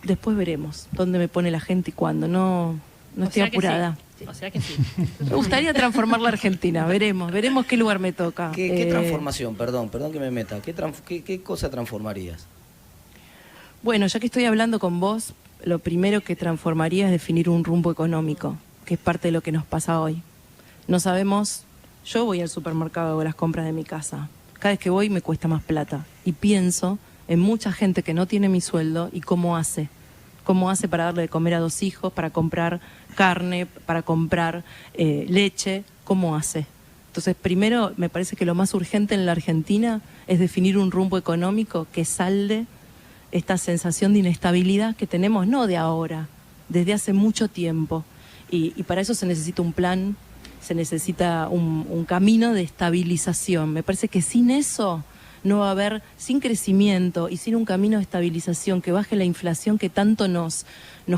Después veremos dónde me pone la gente y cuándo. No estoy apurada. Sí. O sea que sí. Me gustaría transformar la Argentina. Veremos qué lugar me toca. ¿Qué transformación? Perdón que me meta. ¿Qué cosa transformarías? Bueno, ya que estoy hablando con vos, lo primero que transformaría es definir un rumbo económico, que es parte de lo que nos pasa hoy. No sabemos, yo voy al supermercado, hago las compras de mi casa. Cada vez que voy me cuesta más plata. Y pienso en mucha gente que no tiene mi sueldo y cómo hace para darle de comer a 2 hijos, para comprar carne, para comprar leche, cómo hace. Entonces, primero, me parece que lo más urgente en la Argentina es definir un rumbo económico que salde esta sensación de inestabilidad que tenemos, no de ahora, desde hace mucho tiempo. Y para eso se necesita un plan, se necesita un camino de estabilización. Me parece que sin eso no va a haber, sin crecimiento y sin un camino de estabilización que baje la inflación que tanto nos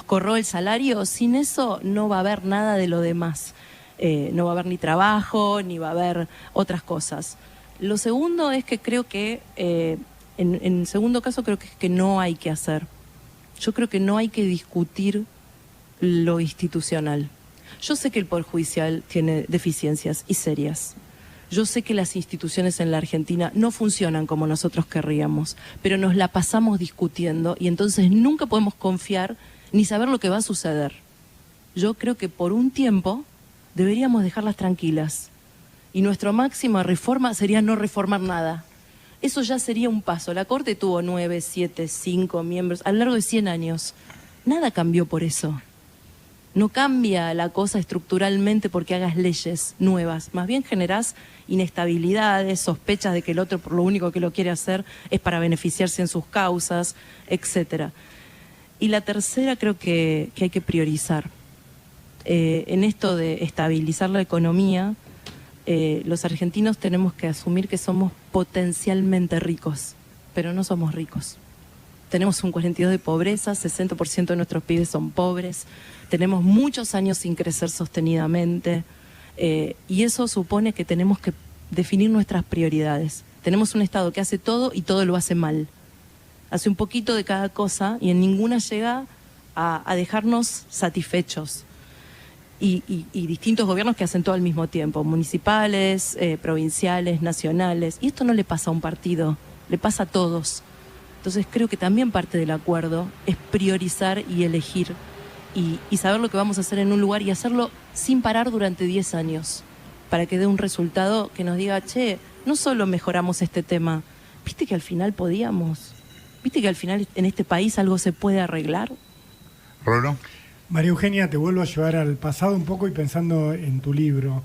corroe el salario, sin eso no va a haber nada de lo demás. No va a haber ni trabajo, ni va a haber otras cosas. Lo segundo es que creo que, en segundo caso, creo que no hay que hacer. Yo creo que no hay que discutir lo institucional. Yo sé que el Poder Judicial tiene deficiencias y serias, Yo sé que las instituciones en la Argentina no funcionan como nosotros querríamos, pero nos la pasamos discutiendo y entonces nunca podemos confiar ni saber lo que va a suceder. Yo creo que por un tiempo deberíamos dejarlas tranquilas y nuestra máxima reforma sería no reformar nada. Eso ya sería un paso. La Corte tuvo 9, 7, 5 miembros a lo largo de 100 años. Nada cambió por eso. No cambia la cosa estructuralmente porque hagas leyes nuevas. Más bien generás inestabilidades, sospechas de que el otro por lo único que lo quiere hacer es para beneficiarse en sus causas, etc. Y la tercera creo que hay que priorizar. En esto de estabilizar la economía, los argentinos tenemos que asumir que somos potencialmente ricos, pero no somos ricos. Tenemos un 42% de pobreza, 60% de nuestros pibes son pobres, tenemos muchos años sin crecer sostenidamente y eso supone que tenemos que definir nuestras prioridades. Tenemos un Estado que hace todo y todo lo hace mal. Hace un poquito de cada cosa y en ninguna llega a dejarnos satisfechos. Y distintos gobiernos que hacen todo al mismo tiempo, municipales, provinciales, nacionales. Y esto no le pasa a un partido, le pasa a todos. Entonces creo que también parte del acuerdo es priorizar y elegir y saber lo que vamos a hacer en un lugar y hacerlo sin parar durante 10 años para que dé un resultado que nos diga, che, no solo mejoramos este tema, ¿viste que al final podíamos? ¿Viste que al final en este país algo se puede arreglar? ¿Rolo? María Eugenia, te vuelvo a llevar al pasado un poco y pensando en tu libro.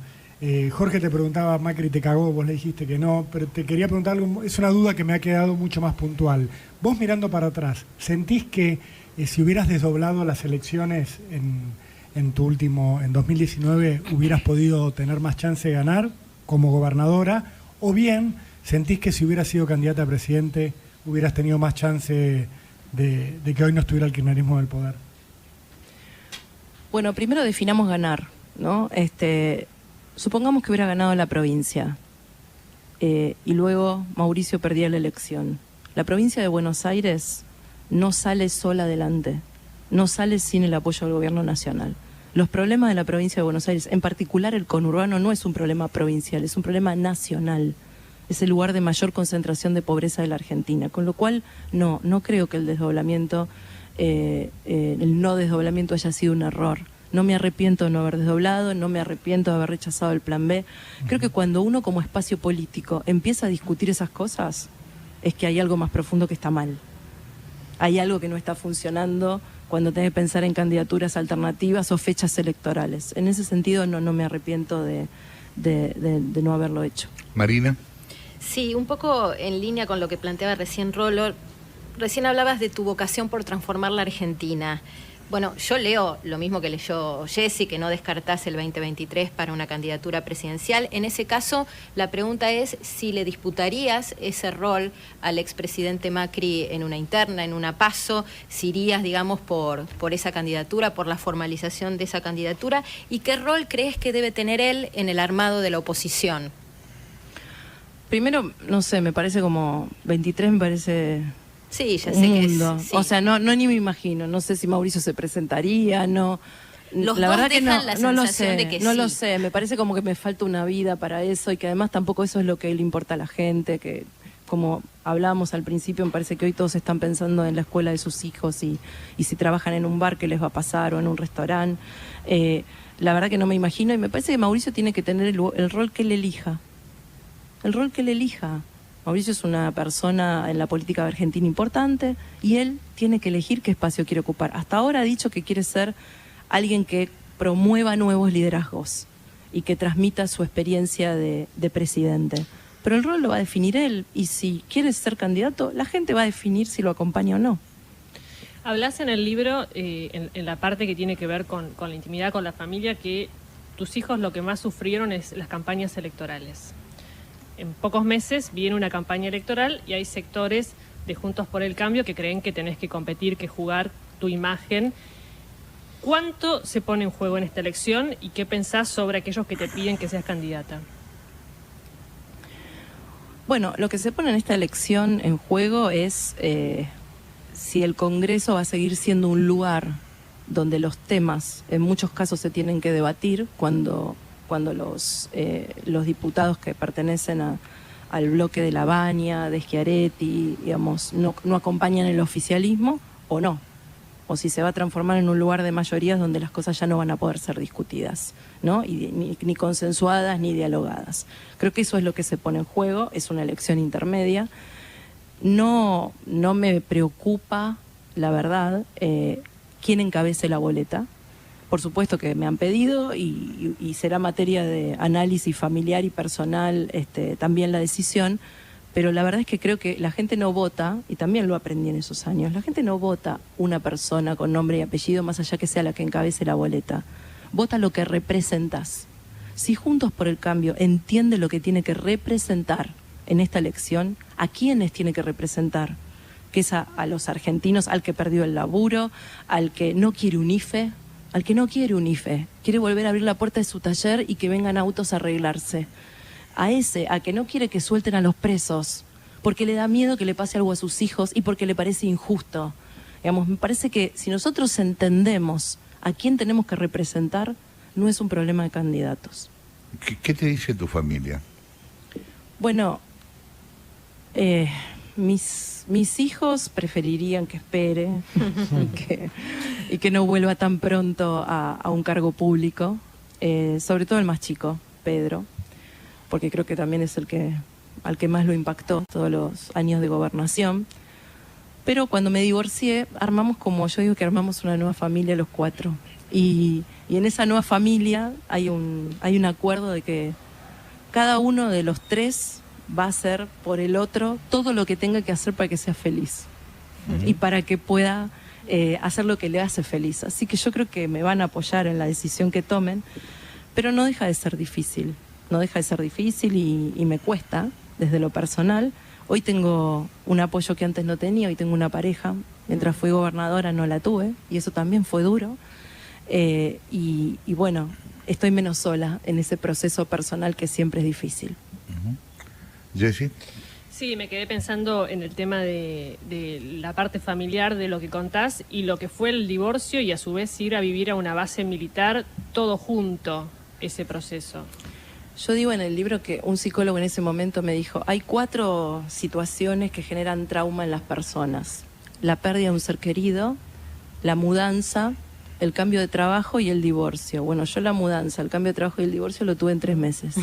Jorge te preguntaba, Macri te cagó, vos le dijiste que no, pero te quería preguntar algo, es una duda que me ha quedado mucho más puntual. Vos mirando para atrás, ¿sentís que si hubieras desdoblado las elecciones en 2019, hubieras podido tener más chance de ganar como gobernadora? ¿O bien sentís que si hubieras sido candidata a presidente, hubieras tenido más chance de que hoy no estuviera el kirchnerismo en el poder? Bueno, primero definamos ganar, ¿no? Supongamos que hubiera ganado la provincia y luego Mauricio perdía la elección. La provincia de Buenos Aires no sale sola adelante, no sale sin el apoyo del gobierno nacional. Los problemas de la provincia de Buenos Aires, en particular el conurbano, no es un problema provincial, es un problema nacional. Es el lugar de mayor concentración de pobreza de la Argentina, con lo cual no creo que el desdoblamiento, el no desdoblamiento haya sido un error. No me arrepiento de no haber desdoblado, no me arrepiento de haber rechazado el plan B. Creo que cuando uno como espacio político empieza a discutir esas cosas, es que hay algo más profundo que está mal. Hay algo que no está funcionando cuando tenés que pensar en candidaturas alternativas o fechas electorales. En ese sentido no me arrepiento de no haberlo hecho. Marina. Sí, un poco en línea con lo que planteaba recién Rolo. Recién hablabas de tu vocación por transformar la Argentina. Bueno, yo leo lo mismo que leyó Jessy, que no descartás el 2023 para una candidatura presidencial. En ese caso, la pregunta es si le disputarías ese rol al expresidente Macri en una interna, en una PASO, si irías, digamos, por esa candidatura, por la formalización de esa candidatura, y qué rol crees que debe tener él en el armado de la oposición. Primero, no sé, me parece como 23, me parece... Sí, ya sé que es. Sí. O sea, no ni me imagino. No sé si Mauricio se presentaría, no. Los la dos verdad dejan que la no lo sensación sé, de que no sí. lo sé. Me parece como que me falta una vida para eso y que además tampoco eso es lo que le importa a la gente. Que como hablábamos al principio, me parece que hoy todos están pensando en la escuela de sus hijos y si trabajan en un bar qué les va a pasar o en un restaurante. La verdad que no me imagino y me parece que Mauricio tiene que tener el rol que él elija. El rol que él elija. Mauricio es una persona en la política argentina importante y él tiene que elegir qué espacio quiere ocupar. Hasta ahora ha dicho que quiere ser alguien que promueva nuevos liderazgos y que transmita su experiencia de presidente. Pero el rol lo va a definir él y si quiere ser candidato, la gente va a definir si lo acompaña o no. Hablas en el libro, en la parte que tiene que ver con la intimidad, con la familia, que tus hijos lo que más sufrieron es las campañas electorales. En pocos meses viene una campaña electoral y hay sectores de Juntos por el Cambio que creen que tenés que competir, que jugar tu imagen. ¿Cuánto se pone en juego en esta elección y qué pensás sobre aquellos que te piden que seas candidata? Bueno, lo que se pone en esta elección en juego es si el Congreso va a seguir siendo un lugar donde los temas en muchos casos se tienen que debatir cuando cuando los diputados que pertenecen al bloque de La Baña, de Schiaretti, digamos, no acompañan el oficialismo o no. O si se va a transformar en un lugar de mayorías donde las cosas ya no van a poder ser discutidas, ¿no? Y ni consensuadas ni dialogadas. Creo que eso es lo que se pone en juego, es una elección intermedia. No me preocupa, la verdad, quién encabece la boleta. Por supuesto que me han pedido y será materia de análisis familiar y personal también la decisión. Pero la verdad es que creo que la gente no vota, y también lo aprendí en esos años, la gente no vota una persona con nombre y apellido más allá que sea la que encabece la boleta. Vota lo que representas. Si Juntos por el Cambio entiende lo que tiene que representar en esta elección, ¿a quiénes tiene que representar? Que es a los argentinos, al que perdió el laburo, al que no quiere un IFE, al que no quiere un IFE, quiere volver a abrir la puerta de su taller y que vengan autos a arreglarse. A que no quiere que suelten a los presos, porque le da miedo que le pase algo a sus hijos y porque le parece injusto. Digamos, me parece que si nosotros entendemos a quién tenemos que representar, no es un problema de candidatos. ¿Qué te dice tu familia? Bueno, mis hijos preferirían que espere y que no vuelva tan pronto a un cargo público, sobre todo el más chico, Pedro, porque creo que también es al que más lo impactó todos los años de gobernación. Pero cuando me divorcié, yo digo que armamos una nueva familia los 4. Y en esa nueva familia hay un acuerdo de que cada uno de los 3 va a hacer por el otro todo lo que tenga que hacer para que sea feliz. Y para que pueda hacer lo que le hace feliz. Así que yo creo que me van a apoyar en la decisión que tomen, pero no deja de ser difícil. No deja de ser difícil y me cuesta desde lo personal. Hoy tengo un apoyo que antes no tenía, hoy tengo una pareja. Mientras fui gobernadora no la tuve y eso también fue duro. Y bueno, estoy menos sola en ese proceso personal que siempre es difícil. Jessy. Sí, me quedé pensando en el tema de la parte familiar de lo que contás y lo que fue el divorcio y a su vez ir a vivir a una base militar todo junto, ese proceso. Yo digo en el libro que un psicólogo en ese momento me dijo, hay 4 situaciones que generan trauma en las personas. La pérdida de un ser querido, la mudanza, el cambio de trabajo y el divorcio. Bueno, yo la mudanza, el cambio de trabajo y el divorcio lo tuve en 3 meses.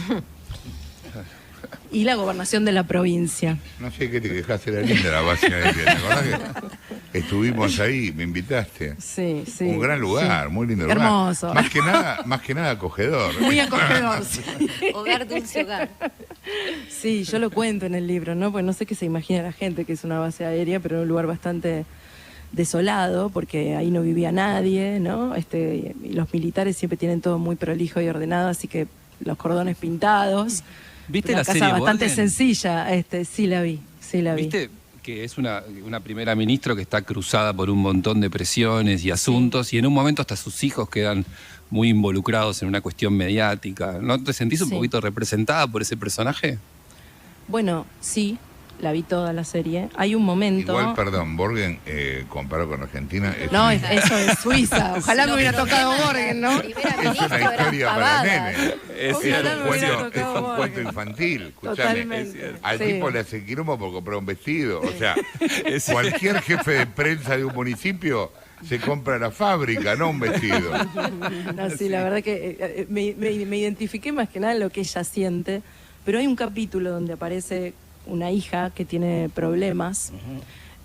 Y la gobernación de la provincia. No sé qué te quejaste, era linda la base aérea. ¿Te acordás que estuvimos ahí, me invitaste? Sí. Un gran lugar, muy lindo lugar. Hermoso. Más que nada acogedor. Muy acogedor, sí. Hogar, dulce hogar. Sí, yo lo cuento en el libro, ¿no? Porque no sé qué se imagina la gente que es una base aérea, pero en un lugar bastante desolado, porque ahí no vivía nadie, ¿no? Y los militares siempre tienen todo muy prolijo y ordenado, así que los cordones pintados. ¿Viste una la casa serie bastante Borgen? sencilla, sí la vi. ¿Viste que es una primera ministra que está cruzada por un montón de presiones y asuntos y en un momento hasta sus hijos quedan muy involucrados en una cuestión mediática? ¿No te sentís un poquito representada por ese personaje? Bueno, sí, la vi toda la serie. Hay un momento... Igual, perdón, Borgen, comparado con Argentina... No, eso es Suiza. Ojalá me hubiera tocado Borgen, ¿no? Es una historia para nene. Es un cuento infantil. Escuchame, Totalmente. al tipo le hace quilombo por comprar un vestido. O sea, cualquier jefe de prensa de un municipio se compra la fábrica, no un vestido. No, sí, la verdad que me identifiqué más que nada en lo que ella siente. Pero hay un capítulo donde aparece una hija que tiene problemas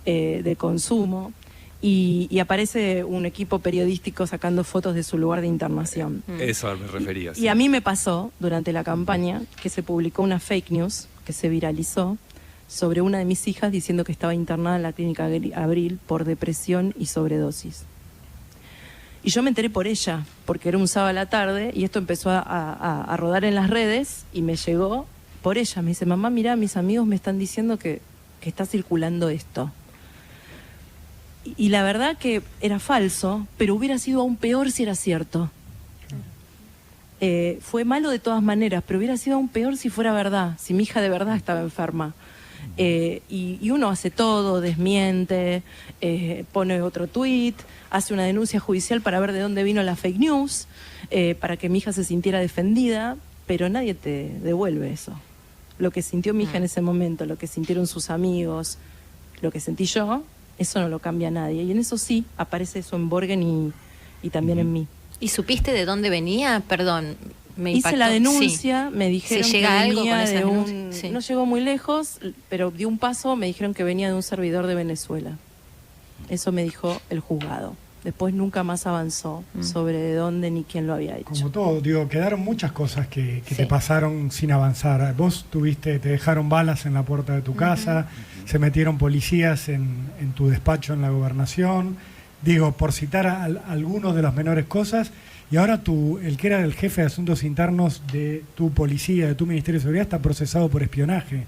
de consumo y aparece un equipo periodístico sacando fotos de su lugar de internación. Eso me refería. Y a mí me pasó durante la campaña que se publicó una fake news que se viralizó sobre una de mis hijas diciendo que estaba internada en la clínica Abril por depresión y sobredosis. Y yo me enteré por ella, porque era un sábado a la tarde y esto empezó a rodar en las redes y me llegó por ella. Me dice, mamá, mirá, mis amigos me están diciendo que está circulando esto. Y la verdad que era falso, pero hubiera sido aún peor si era cierto. Fue malo de todas maneras, pero hubiera sido aún peor si fuera verdad, si mi hija de verdad estaba enferma. Y uno hace todo, desmiente, pone otro tuit, hace una denuncia judicial para ver de dónde vino la fake news, para que mi hija se sintiera defendida, pero nadie te devuelve eso. Lo que sintió mi hija en ese momento, lo que sintieron sus amigos, lo que sentí yo, eso no lo cambia nadie. Y en eso sí, aparece eso en Borgen y también en mí. ¿Y supiste de dónde venía? Perdón, me impactó. Hice la denuncia, me dijeron ¿Se que llega algo venía con esa de denuncia? Sí. No llegó muy lejos, pero dio un paso, me dijeron que venía de un servidor de Venezuela. Eso me dijo el juzgado. Después nunca más avanzó sobre de dónde ni quién lo había hecho. Como todo, digo, quedaron muchas cosas que Sí. te pasaron sin avanzar. Vos te dejaron balas en la puerta de tu casa, se metieron policías en tu despacho en la gobernación. Digo, por citar algunos de las menores cosas. Y ahora el que era el jefe de asuntos internos de tu policía, de tu Ministerio de Seguridad, está procesado por espionaje.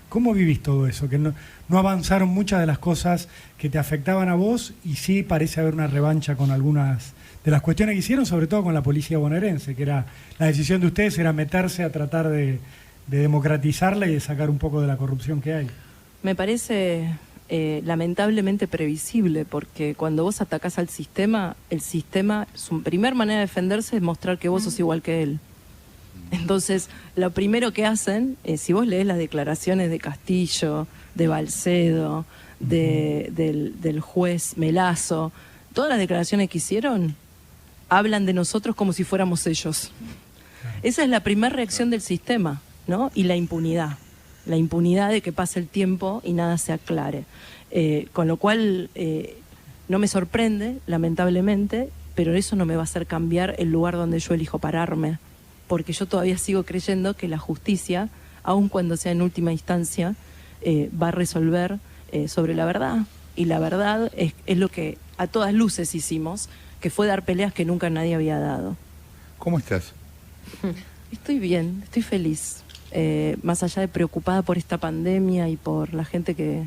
¿Cómo vivís todo eso? Que no avanzaron muchas de las cosas que te afectaban a vos y sí parece haber una revancha con algunas de las cuestiones que hicieron, sobre todo con la policía bonaerense, que era la decisión de ustedes era meterse a tratar de democratizarla y de sacar un poco de la corrupción que hay. Me parece lamentablemente previsible, porque cuando vos atacás al sistema, el sistema, su primer manera de defenderse es mostrar que vos sos igual que él. Entonces, lo primero que hacen, si vos lees las declaraciones de Castillo, de Balcedo, del juez Melazo, todas las declaraciones que hicieron hablan de nosotros como si fuéramos ellos. Esa es la primera reacción del sistema, ¿no? Y la impunidad de que pase el tiempo y nada se aclare. Con lo cual, no me sorprende, lamentablemente, pero eso no me va a hacer cambiar el lugar donde yo elijo pararme, porque yo todavía sigo creyendo que la justicia, aun cuando sea en última instancia, va a resolver sobre la verdad. Y la verdad es lo que a todas luces hicimos, que fue dar peleas que nunca nadie había dado. ¿Cómo estás? Estoy bien, estoy feliz. Más allá de preocupada por esta pandemia y por la gente que...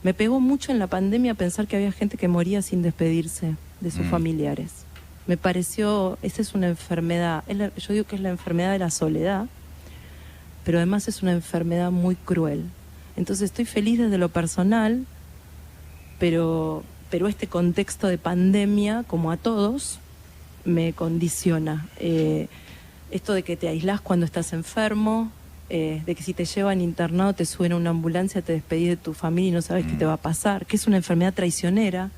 Me pegó mucho en la pandemia pensar que había gente que moría sin despedirse de sus familiares. Me pareció, esa es una enfermedad, yo digo que es la enfermedad de la soledad, pero además es una enfermedad muy cruel. Entonces estoy feliz desde lo personal, pero este contexto de pandemia, como a todos, me condiciona. Esto de que te aislás cuando estás enfermo, de que si te llevan internado, te suben a una ambulancia, te despedís de tu familia y no sabes qué te va a pasar, que es una enfermedad traicionera.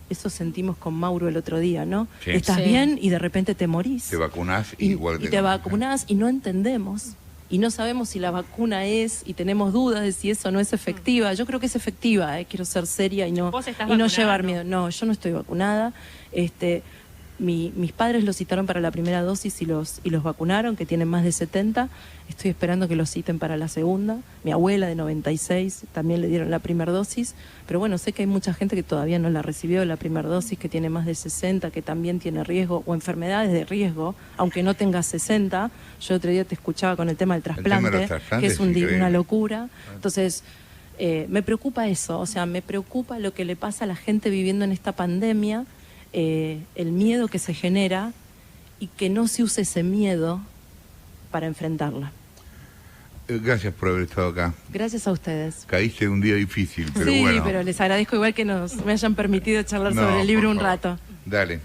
Eso sentimos con Mauro el otro día, ¿no? Sí. Estás Sí. bien y de repente te morís. Te vacunás y igual y te vacunás y no entendemos. Y no sabemos si la vacuna es, y tenemos dudas de si eso no es efectiva. Yo creo que es efectiva, quiero ser seria y no ¿Vos estás y no vacunada, llevar no? miedo. No, yo no estoy vacunada. Mis padres los citaron para la primera dosis y los vacunaron, que tienen más de 70. Estoy esperando que los citen para la segunda. Mi abuela de 96 también le dieron la primera dosis. Pero bueno, sé que hay mucha gente que todavía no la recibió la primera dosis, que tiene más de 60, que también tiene riesgo o enfermedades de riesgo, aunque no tenga 60. Yo otro día te escuchaba con el tema del tema de trasplante, los trasplantes que es es increíble. una locura. Entonces, me preocupa eso. O sea, me preocupa lo que le pasa a la gente viviendo en esta pandemia. El miedo que se genera y que no se use ese miedo para enfrentarla. Gracias por haber estado acá. Gracias a ustedes. Caíste en un día difícil, pero sí, bueno. pero les agradezco igual que me hayan permitido charlar No, sobre el libro por un favor. rato. Dale.